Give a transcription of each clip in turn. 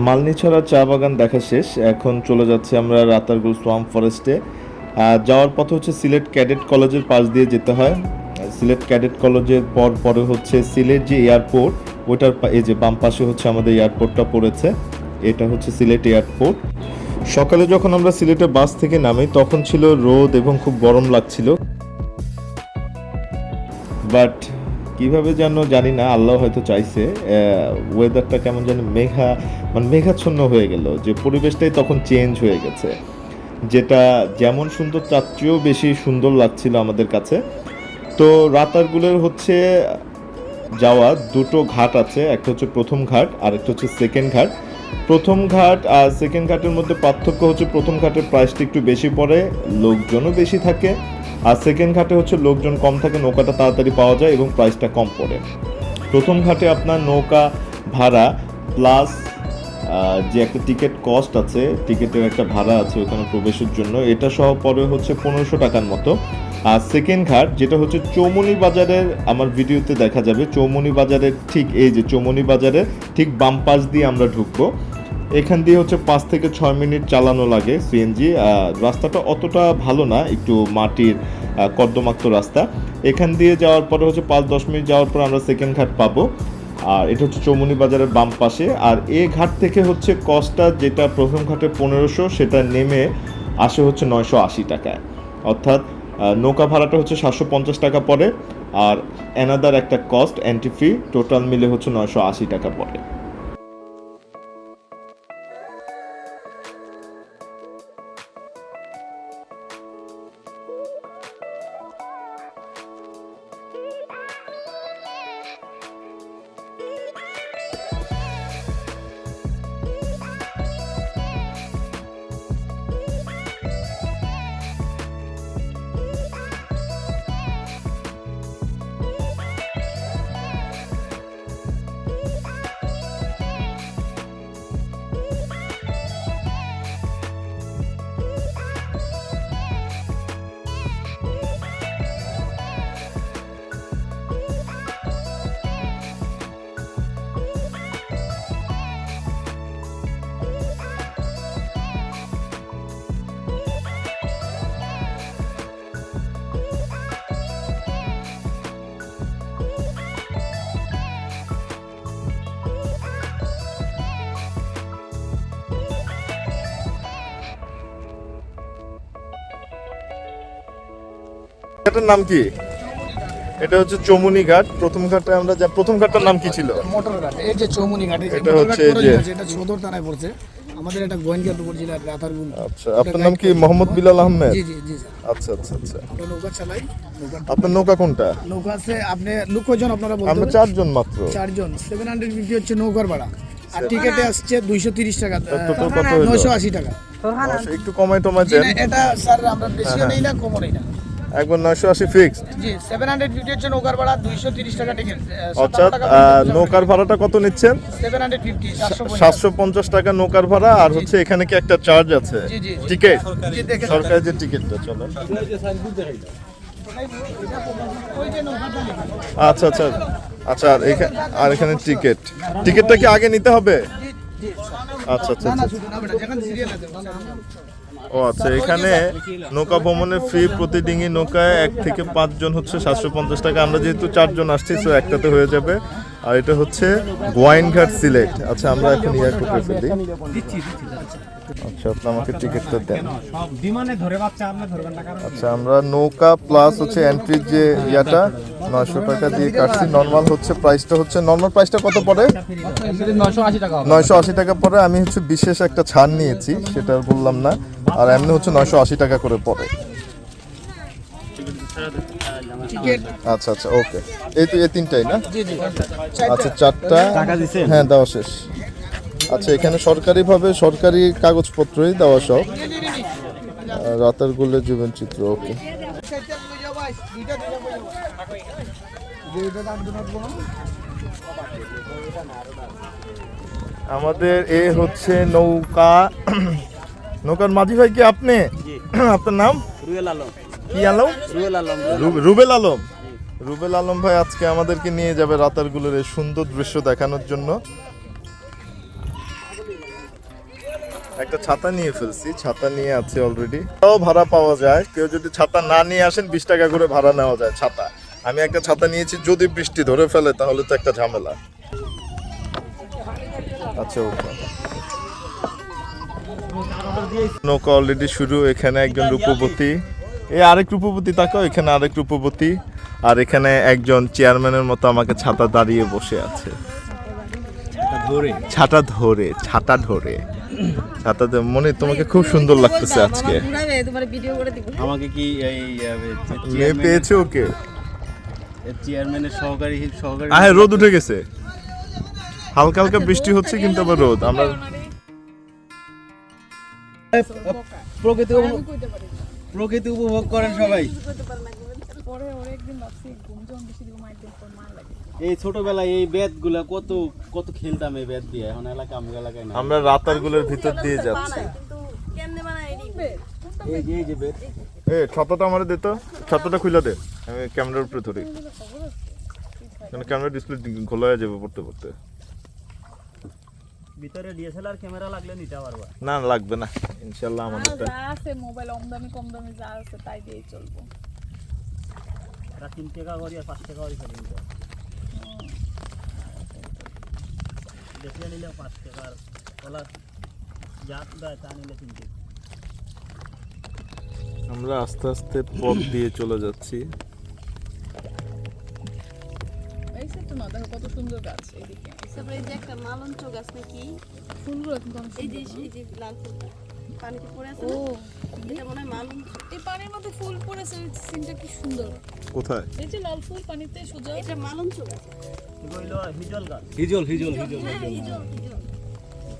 মালনীছড়া চা বাগান দেখা শেষ। এখন চলে যাচ্ছি আমরা রাতারগুল সোয়াম্প ফরেস্টে। যাওয়ার পথে হচ্ছে সিলেট ক্যাডেট কলেজের পাশ দিয়ে যেতে হয়। সিলেট ক্যাডেট কলেজের পরে হচ্ছে সিলেট যে এয়ারপোর্ট, ওটার এই যে বাম পাশে হচ্ছে আমাদের এয়ারপোর্টটা পড়েছে। এটা হচ্ছে সিলেট এয়ারপোর্ট। সকালে যখন আমরা সিলেটে বাস থেকে নামি তখন ছিল রোদ এবং খুব গরম লাগছিল, বাট কিভাবে যেন জানি না, আল্লাহ হয়তো চাইছে ওয়েদারটা কেমন যেন মেঘাচ্ছন্ন হয়ে গেল, যে পরিবেশটাই তখন চেঞ্জ হয়ে গেছে, যেটা যেমন সুন্দর তার চেয়েও বেশি সুন্দর লাগছিল আমাদের কাছে। তো রাতারগুলের হচ্ছে যাওয়া দুটো ঘাট আছে, একটা হচ্ছে প্রথম ঘাট আর একটা হচ্ছে সেকেন্ড ঘাট। প্রথম ঘাট আর সেকেন্ড ঘাটের মধ্যে পার্থক্য হচ্ছে প্রথম ঘাটের প্রাইসটা একটু বেশি পড়ে, লোকজনও বেশি থাকে। আর সেকেন্ড ঘাটে হচ্ছে লোকজন কম থাকে, নৌকাটা তাড়াতাড়ি পাওয়া যায় এবং প্রাইসটা কম পড়ে। প্রথম ঘাটে আপনার নৌকা ভাড়া প্লাস যে একটা টিকিট কস্ট আছে, টিকিটের একটা ভাড়া আছে ওখানে প্রবেশের জন্য, এটা সহ পরে হচ্ছে 1500 টাকার মতো। আর সেকেন্ড ঘাট যেটা হচ্ছে চৌমনি বাজারের, আমার ভিডিওতে দেখা যাবে চৌমনি বাজারের ঠিক এই যে চৌমনি বাজারের ঠিক বাম পাশ দিয়ে আমরা ঢুকবো। এখান দিয়ে হচ্ছে 5 থেকে 6 মিনিট চালানো লাগে সিএনজি। রাস্তাটা অতটা ভালো না, একটু মাটির কর্দমাক্ত রাস্তা। এখান দিয়ে যাওয়ার পরে হচ্ছে 5-10 মিনিট যাওয়ার পর আমরা সেকেন্ড ঘাট পাবো। আর এটা হচ্ছে চৌমনি বাজারের বাম পাশে। আর এই ঘাট থেকে হচ্ছে কস্টটা যেটা প্রথম ঘাটে 1500, সেটা নেমে আসে হচ্ছে 980 টাকায়। অর্থাৎ নৌকা ভাড়াটা হচ্ছে 750 টাকা পড়ে, আর অ্যানাদার একটা কস্ট এন্ট্রি ফি, টোটাল মিলে হচ্ছে 980 টাকা পড়ে। এটার নাম কি? এটা হচ্ছে চৌমনি ঘাট। প্রথম ঘাটে আমরা যা, প্রথম ঘাটটার নাম কি ছিল? মোটর ঘাট। এই যে চৌমনি ঘাট, এটা হচ্ছে যে এটা সদর থানায় পড়ছে, আমাদের এটা গোয়েন্দাপুর জেলার রাতারগুল। আচ্ছা, আপনার নাম কি? মোহাম্মদ বিলাল আহমেদ? জি জি জি স্যার। আচ্ছা আচ্ছা আচ্ছা। আমরা নৌকা চালাই। আপনার নৌকা কোনটা? নৌকা আছে, আপনি লোক কয়জন আপনারা বলতে? আমরা 4 জন মাত্র। 4 জন। 750 হচ্ছে নৌকার ভাড়া, আর টিকেটে আসছে 230 টাকা, টোটাল কত হলো? 980 টাকা। একটু কমাই টমাই দেন। এটা স্যার আমরা বেশিও নেই না কমও নেই না, একবার 980 ফিক্সড। জি 750 হচ্ছে নৌকার ভাড়া, 230 টাকা টিকেট। অর্থাৎ নৌকার ভাড়াটা কত নিচ্ছেন? 750 750 টাকা নৌকার ভাড়া। আর হচ্ছে এখানে কি একটা চার্জ আছে? জি জি টিকিট, জি দেখে সরকারি যে টিকিটটা চলে। আচ্ছা আচ্ছা আচ্ছা। আর এখানে টিকিটটা কি আগে নিতে হবে? আচ্ছা আচ্ছা আচ্ছা। ও আচ্ছা, এখানে নৌকা ভ্রমণের ফি প্রতি ডিঙি নৌকায় 1 থেকে 5 জন হচ্ছে 750 টাকা। আমরা যেহেতু 4 জন আসছি, তো একটাতে হয়ে যাবে। আর এটা হচ্ছে গোয়াইনঘাট সিলেট। আচ্ছা, আমরা এখন এয়ারপোর্টে ফেলি। আচ্ছা, আপনি আমাকে টিকিটটা দেন। আচ্ছা, আমরা নৌকা প্লাস হচ্ছে এন্ট্রির যে ইয়াটা 900 টাকা দিয়ে কাটছি। নর্মাল হচ্ছে প্রাইসটা হচ্ছে, নর্মাল প্রাইসটা কত পড়ে? 980 টাকা পড়ে। আমি হচ্ছে বিশেষ একটা ছাড় নিয়েছি, সেটা বললাম না। আর এমনি হচ্ছে 980 টাকা করে পড়ে। আচ্ছা আচ্ছা, ওকে। এই তো এই তিনটাই না? আচ্ছা, 4টা হ্যাঁ দেওয়া শেষ। আচ্ছা, এখানে সরকারিভাবে সরকারি কাগজপত্রই দেওয়া সব। রাতারগুলের জীবন চিত্র, ওকে। আমাদের এ হচ্ছে নৌকা। নৌকার মাঝি ভাই কি আপনি? আপনার নাম? রুবেল আলম। কি আলম? রুবেল আলম। রুবেল আলম ভাই আজকে আমাদেরকে নিয়ে যাবে রাতারগুলের এই সুন্দর দৃশ্য দেখানোর জন্য। একটা ছাতা নিয়ে ফেলছি, ছাতা নিয়ে আছে অলরেডি। তাও ভাড়া পাওয়া যায়, কেউ যদি ছাতা না নিয়ে আসেন 20 টাকা করে ভাড়া নেওয়া যায় ছাতা। আমি একটা ছাতা নিয়েছি, যদি বৃষ্টি ধরে ফেলে তাহলে তো একটা ঝামেলা। আচ্ছা ওকে, নৌকা অলরেডি শুরু। এখানে একজন রূপবতী, এই আরেক রূপবতী, তাকাও এখানে আরেক রূপবতী, আর এখানে একজন চেয়ারম্যানের মতো আমাকে ছাতা দাঁড়িয়ে বসে আছে, ছাতা ধরে মনে, তোমাকে খুব সুন্দর লাগতেছে আজকে। আমাকে কি এই মেয়ে পেয়েছে ওকে? চেয়ারম্যানের সহকারী হ্যাঁ, রোদ উঠে গেছে, হালকা হালকা বৃষ্টি হচ্ছে কিন্তু আবার রোদ। আমরা প্রকৃতি উপভোগ করেন সবাই। এই ছোটবেলায় এই বেত গুলা কত কত খেলতাম এই বেত দিয়ে, এখন এলাকায় না। আমরা রাতারগুলোর ভিতর দিয়ে যাচ্ছি। এই যে বেত, ছাতাটা আমার দে তো, ছাতাটা খুলে দে, আমি ক্যামেরার উপরে ধরি, কারণ ক্যামেরা ডিসপ্লে খোলা হয়ে যাবে পড়তে পড়তে। ভিতরে ডিএসএলআর ক্যামেরা লাগলে নিতে পারবা। না লাগবে না ইনশাআল্লাহ, আমাদেরটা যা আছে মোবাইল কম দামি যা আছে তাই দিয়েই চলবো। 3 টাকা করে আর 5 টাকা করে খালি নিতে। দেখলে নিলে 5 টাকা আর ওলা যা দেয় তা নিলে 3 টাকা। আমরা আস্তে আস্তে পথ দিয়ে চলে যাচ্ছি। এই সেটা না, দেখো কত সুন্দর গাছ এইদিকে। তারপরে এই যে একটা মালঞ্চ গাছ নাকি, ফুলগুলো কিন্তু অনেক এই সুন্দর। যে লাল ফুলটা পানিতে পড়ে আছে ও না, এটা মনে হয় মালঞ্চ। এই পানির মধ্যে ফুল পড়েছে, সিনটা কি সুন্দর। কোথায়? এই যে লাল ফুল পানিতে সোজা। এটা মালঞ্চ গাছ। এগুলো হিজল গাছ। হ্যাঁ, হিজল।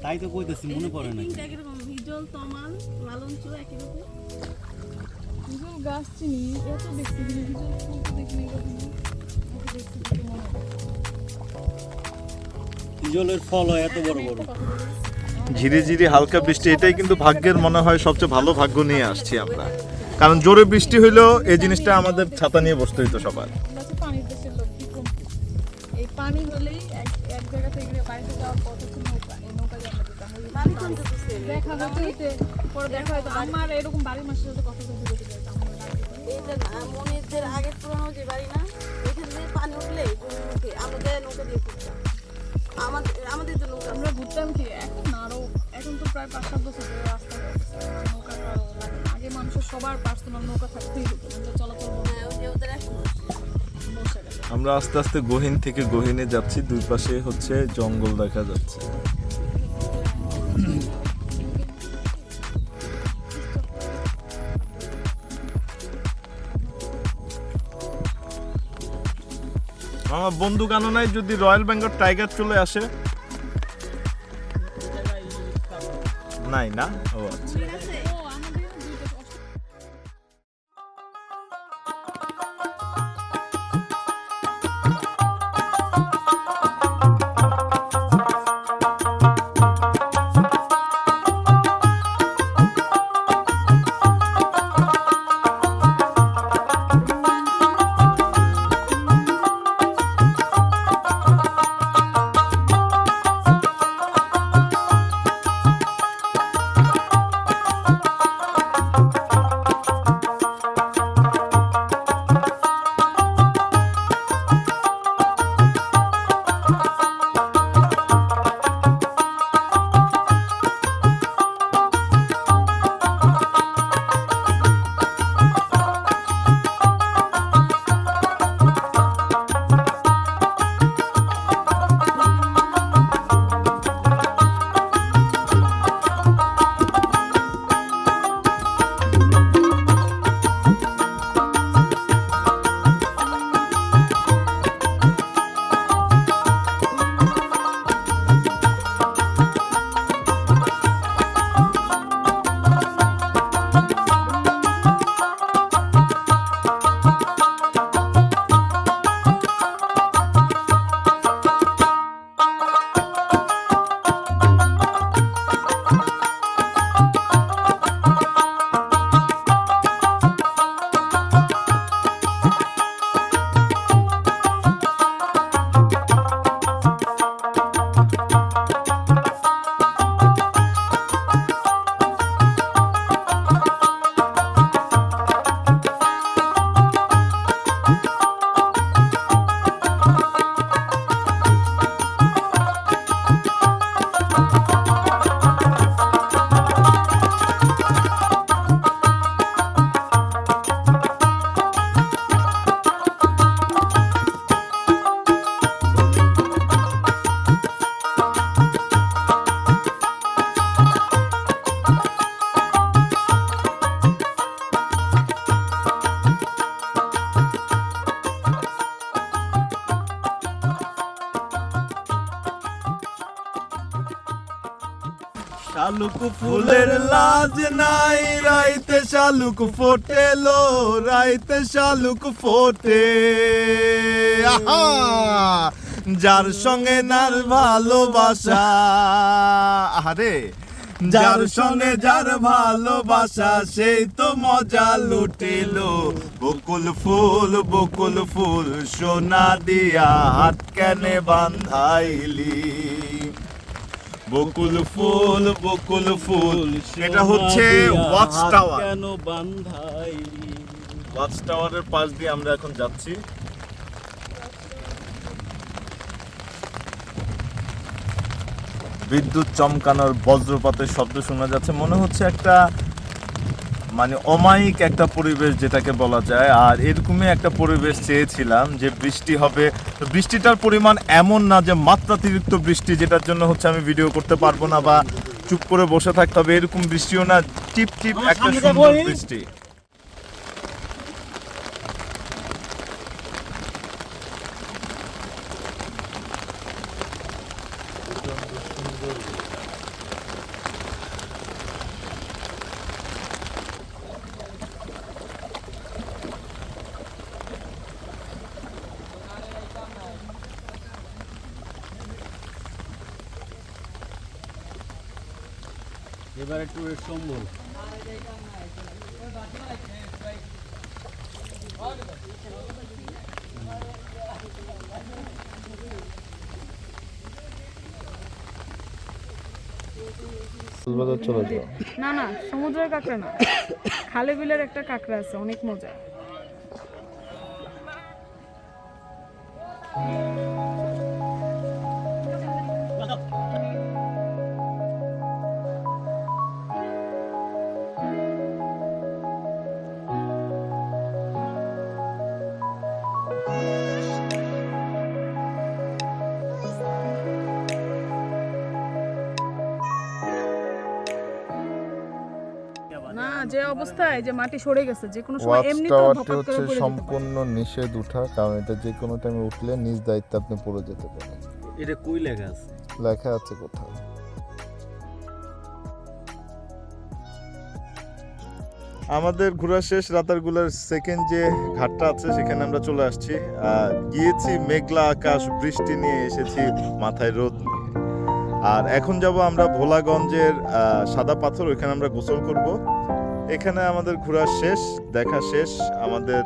তাই তো কইতেছি, মনে পড়ে না। তিনটা একরকম, হিজল, তমাল, মালঞ্চ একই রকম। হিজল গাছ চিনি, এত দেখছি কিন্তু হিজল ফুল তো দেখিনি কখনো। ওকে দেখছি দেখে মনে হয়। হিজলের ফল হয় এত বড় বড়। ঝিরিঝিরি হালকা বৃষ্টি, এটাই কিন্তু ভাগ্যের মনে হয় সবচেয়ে ভালো ভাগ্য নিয়ে আসছি আমরা, কারণ জোরে বৃষ্টি হইলেও এই জিনিসটা আমাদের ছাতা নিয়ে বসতে হইতো সবার। আমরা হচ্ছে পানির দেশের লোক, বিক্রম। এই পানি হলেই এক জায়গা থেকে বাড়িতে যাওয়ার পথ হচ্ছে নৌকা। এই নৌকা আমরা যেতাম। ওই মানিকগঞ্জ তো same। দেখা হতে পরে দেখা হয়তো আমার এরকম বাড়ির মাসের সাথে কথা বলতে বলতে যেতাম। এইটা না, মনিরদের আগের পুরানো যে বাড়ি না, ওইখান থেকে পানি উঠলে জমির মুখে আমরা যাই নৌকা দিয়ে ঘুরতাম। আমাদের তো নৌকা আমরা ঘুরতাম কি, এখন না আরো, এখন তো প্রায় 5-7 বছর ধরে রাস্তা হয়ে গেছে। নৌকা তো আরো লাগে না। আগে মানুষের সবার পার্সোনাল নৌকা থাকতেই হতো, নৌকা চলাচল হ্যাঁ, ওই যে ওদের এখন বসে গেল। আমরা আস্তে আস্তে গহীন থেকে গহীনে যাচ্ছি, দুই পাশে হচ্ছে জঙ্গল দেখা যাচ্ছে। আমার বন্দুক আনো নাই, যদি রয়্যাল বেঙ্গল টাইগার চলে আসে। নাই না, ও আচ্ছা। ও আমাদের এখানে দুইটা শালুক ফুলের লাজ নাই, রাইতে শালুক ফোটেলো, রাইতে শালুক ফোটে। আহা, যার সঙ্গে নার ভালোবাসা, আরে যার সঙ্গে যার ভালোবাসা, সেই তো মজা লুটিলো। বকুল ফুল সোনা দিয়া হাত কেনে বান্ধাইলি। বকুল ফুল, এটা হচ্ছে ওয়াচ টাওয়ার। কেন বান্ধাইলি? ওয়াচ টাওয়ারের পাশ দিয়ে আমরা এখন যাচ্ছি। বিদ্যুৎ চমকানোর বজ্রপাতের শব্দ শোনা যাচ্ছে, মনে হচ্ছে একটা মানে অমায়িক একটা পরিবেশ যেটাকে বলা যায়। আর এরকমই একটা পরিবেশ চেয়েছিলাম যে বৃষ্টি হবে, তো বৃষ্টিটার পরিমাণ এমন না যে মাত্রাতিরিক্ত বৃষ্টি, যেটার জন্য হচ্ছে আমি ভিডিও করতে পারবো না বা চুপ করে বসে থাকতে হবে, এরকম বৃষ্টিও না, টিপ টিপ একটা সুন্দর বৃষ্টি। এবারে ট্যুরের সম্বল। না না, সমুদ্রের কাঁকড়া না, খালে বিলের একটা কাঁকড়া আছে, অনেক মজা। না, যে অবস্থায় যে মাটি সরে গেছে, যে কোনো সময় ওয়াচ এমনি তো টাওয়ারটি ধপাত করে হচ্ছে পড়ে যেতে পারে। সম্পূর্ণ নিষেধ উঠা, কারণ এটা যে কোনো টাইমে উঠলে নিজ দায়িত্বে আপনি পড়ে যেতে পারেন। এটা কই লেখা আছে? লেখা আছে কোথাও। আমাদের ঘোরা শেষ, রাতারগুলার সেকেন্ড যে ঘাটটা আছে সেখানে আমরা চলে আসছি। গিয়েছি মেঘলা আকাশ, বৃষ্টি নিয়ে এসেছি মাথায় রোদ নিয়ে। আর এখন যাব আমরা ভোলাগঞ্জের সাদা পাথর, ওইখানে আমরা গোসল করব। এখানে আমাদের ঘোরা শেষ, দেখা শেষ, আমাদের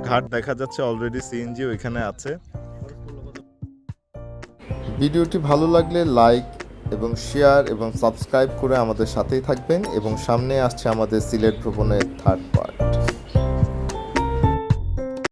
ঘাট দেখা যাচ্ছে অলরেডি, সিএনজি ওইখানে আছে। ভিডিওটি ভালো লাগলে লাইক এবং শেয়ার এবং সাবস্ক্রাইব করে আমাদের সাথেই থাকবেন, এবং সামনে আসছে আমাদের সিলেট ভ্রমণের 3rd পার্ট।